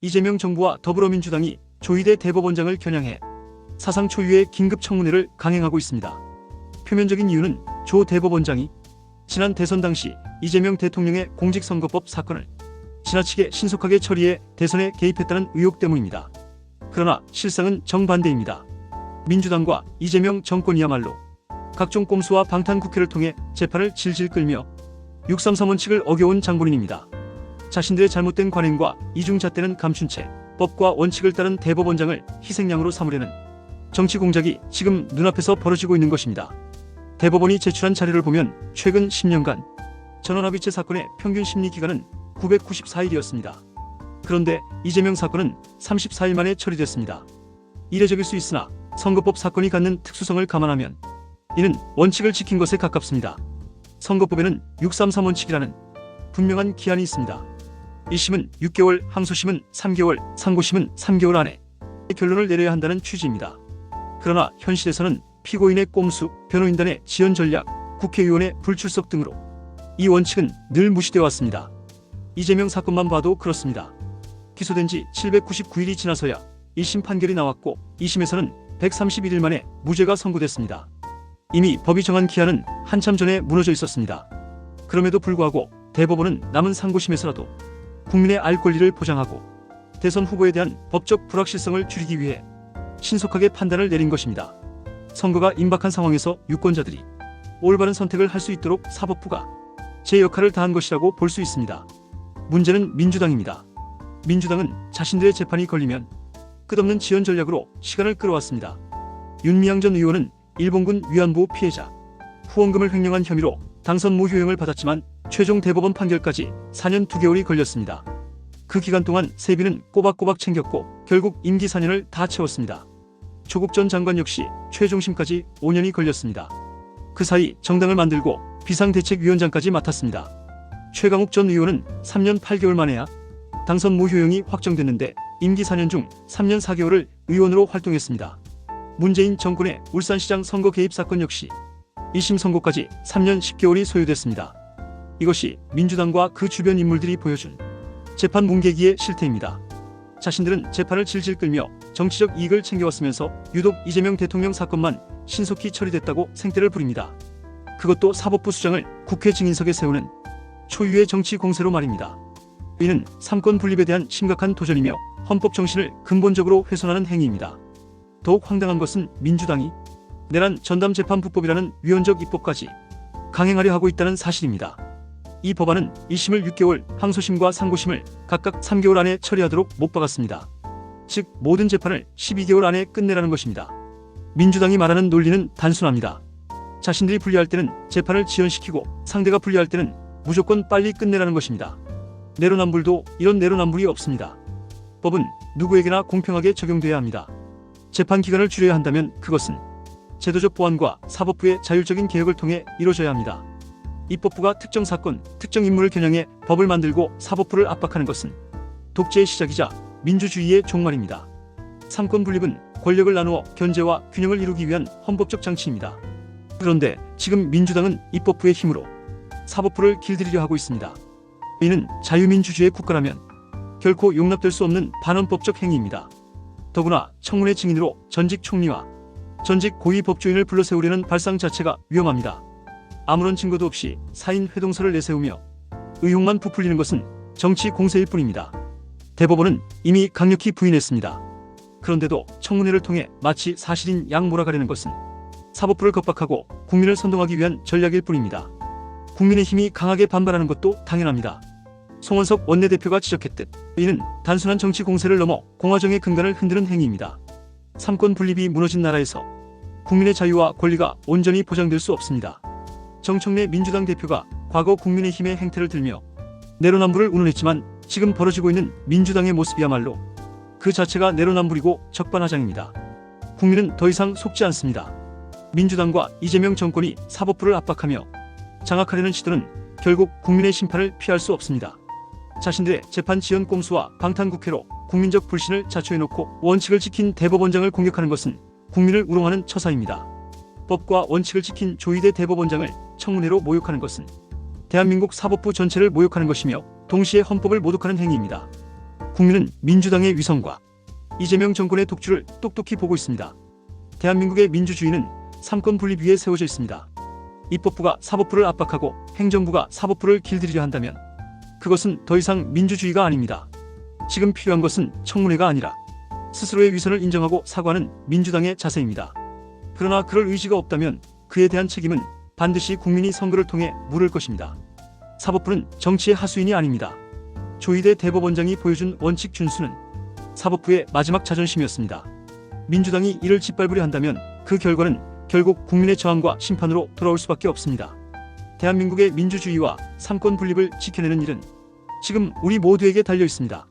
이재명 정부와 더불어민주당이 조희대 대법원장을 겨냥해 사상 초유의 긴급청문회를 강행하고 있습니다. 표면적인 이유는 조 대법원장이 지난 대선 당시 이재명 대통령의 공직선거법 사건을 지나치게 신속하게 처리해 대선에 개입했다는 의혹 때문입니다. 그러나 실상은 정반대입니다. 민주당과 이재명 정권이야말로 각종 꼼수와 방탄국회를 통해 재판을 질질 끌며 633 원칙을 어겨온 장본인입니다. 자신들의 잘못된 관행과 이중잣대는 감춘 채 법과 원칙을 따른 대법원장을 희생양으로 삼으려는 정치 공작이 지금 눈앞에서 벌어지고 있는 것입니다. 대법원이 제출한 자료를 보면 최근 10년간 전원합의체 사건의 평균 심리기간은 994일이었습니다. 그런데 이재명 사건은 34일 만에 처리됐습니다. 이례적일 수 있으나 선거법 사건이 갖는 특수성을 감안하면 이는 원칙을 지킨 것에 가깝습니다. 선거법에는 633 원칙이라는 분명한 기한이 있습니다. 1심은 6개월, 항소심은 3개월, 상고심은 3개월 안에 결론을 내려야 한다는 취지입니다. 그러나 현실에서는 피고인의 꼼수, 변호인단의 지연 전략, 국회의원의 불출석 등으로 이 원칙은 늘 무시되어 왔습니다. 이재명 사건만 봐도 그렇습니다. 기소된 지 799일이 지나서야 1심 판결이 나왔고 2심에서는 131일 만에 무죄가 선고됐습니다. 이미 법이 정한 기한은 한참 전에 무너져 있었습니다. 그럼에도 불구하고 대법원은 남은 상고심에서라도 국민의 알 권리를 보장하고 대선 후보에 대한 법적 불확실성을 줄이기 위해 신속하게 판단을 내린 것입니다. 선거가 임박한 상황에서 유권자들이 올바른 선택을 할 수 있도록 사법부가 제 역할을 다한 것이라고 볼 수 있습니다. 문제는 민주당입니다. 민주당은 자신들의 재판이 걸리면 끝없는 지연 전략으로 시간을 끌어왔습니다. 윤미향 전 의원은 일본군 위안부 피해자 후원금을 횡령한 혐의로 당선 무효형을 받았지만 최종 대법원 판결까지 4년 2개월이 걸렸습니다. 그 기간 동안 세비는 꼬박꼬박 챙겼고 결국 임기 4년을 다 채웠습니다. 조국 전 장관 역시 최종심까지 5년이 걸렸습니다. 그 사이 정당을 만들고 비상대책위원장까지 맡았습니다. 최강욱 전 의원은 3년 8개월 만에야 당선 무효형이 확정됐는데 임기 4년 중 3년 4개월을 의원으로 활동했습니다. 문재인 정권의 울산시장 선거 개입 사건 역시 1심 선고까지 3년 10개월이 소요됐습니다. 이것이 민주당과 그 주변 인물들이 보여준 재판 뭉개기의 실태입니다. 자신들은 재판을 질질 끌며 정치적 이익을 챙겨왔으면서 유독 이재명 대통령 사건만 신속히 처리됐다고 생떼를 부립니다. 그것도 사법부 수장을 국회 증인석에 세우는 초유의 정치 공세로 말입니다. 이는 삼권 분립에 대한 심각한 도전이며 헌법 정신을 근본적으로 훼손하는 행위입니다. 더욱 황당한 것은 민주당이 내란 전담재판부법이라는 위헌적 입법까지 강행하려 하고 있다는 사실입니다. 이 법안은 1심을 6개월, 항소심과 상고심을 각각 3개월 안에 처리하도록 못 박았습니다. 즉 모든 재판을 12개월 안에 끝내라는 것입니다. 민주당이 말하는 논리는 단순합니다. 자신들이 불리할 때는 재판을 지연시키고 상대가 불리할 때는 무조건 빨리 끝내라는 것입니다. 내로남불도 이런 내로남불이 없습니다. 법은 누구에게나 공평하게 적용돼야 합니다. 재판 기간을 줄여야 한다면 그것은 제도적 보완과 사법부의 자율적인 개혁을 통해 이루어져야 합니다. 입법부가 특정 사건, 특정 인물을 겨냥해 법을 만들고 사법부를 압박하는 것은 독재의 시작이자 민주주의의 종말입니다. 삼권 분립은 권력을 나누어 견제와 균형을 이루기 위한 헌법적 장치입니다. 그런데 지금 민주당은 입법부의 힘으로 사법부를 길들이려 하고 있습니다. 이는 자유민주주의 국가라면 결코 용납될 수 없는 반헌법적 행위입니다. 더구나 청문회 증인으로 전직 총리와 전직 고위 법조인을 불러세우려는 발상 자체가 위험합니다. 아무런 증거도 없이 사인 회동서를 내세우며 의혹만 부풀리는 것은 정치 공세일 뿐입니다. 대법원은 이미 강력히 부인했습니다. 그런데도 청문회를 통해 마치 사실인 양 몰아가려는 것은 사법부를 겁박하고 국민을 선동하기 위한 전략일 뿐입니다. 국민의힘이 강하게 반발하는 것도 당연합니다. 송원석 원내대표가 지적했듯 이는 단순한 정치 공세를 넘어 공화정의 근간을 흔드는 행위입니다. 삼권 분립이 무너진 나라에서 국민의 자유와 권리가 온전히 보장될 수 없습니다. 정청래 민주당 대표가 과거 국민의힘의 행태를 들며 내로남불을 운운했지만 지금 벌어지고 있는 민주당의 모습이야말로 그 자체가 내로남불이고 적반하장입니다. 국민은 더 이상 속지 않습니다. 민주당과 이재명 정권이 사법부를 압박하며 장악하려는 시도는 결국 국민의 심판을 피할 수 없습니다. 자신들의 재판 지연 꼼수와 방탄국회로 국민적 불신을 자초해놓고 원칙을 지킨 대법원장을 공격하는 것은 국민을 우롱하는 처사입니다. 법과 원칙을 지킨 조희대 대법원장을 청문회로 모욕하는 것은 대한민국 사법부 전체를 모욕하는 것이며 동시에 헌법을 모독하는 행위입니다. 국민은 민주당의 위선과 이재명 정권의 독주를 똑똑히 보고 있습니다. 대한민국의 민주주의는 삼권 분립 위에 세워져 있습니다. 입법부가 사법부를 압박하고 행정부가 사법부를 길들이려 한다면 그것은 더 이상 민주주의가 아닙니다. 지금 필요한 것은 청문회가 아니라 스스로의 위선을 인정하고 사과하는 민주당의 자세입니다. 그러나 그럴 의지가 없다면 그에 대한 책임은 반드시 국민이 선거를 통해 물을 것입니다. 사법부는 정치의 하수인이 아닙니다. 조희대 대법원장이 보여준 원칙 준수는 사법부의 마지막 자존심이었습니다. 민주당이 이를 짓밟으려 한다면 그 결과는 결국 국민의 저항과 심판으로 돌아올 수밖에 없습니다. 대한민국의 민주주의와 삼권 분립을 지켜내는 일은 지금 우리 모두에게 달려 있습니다.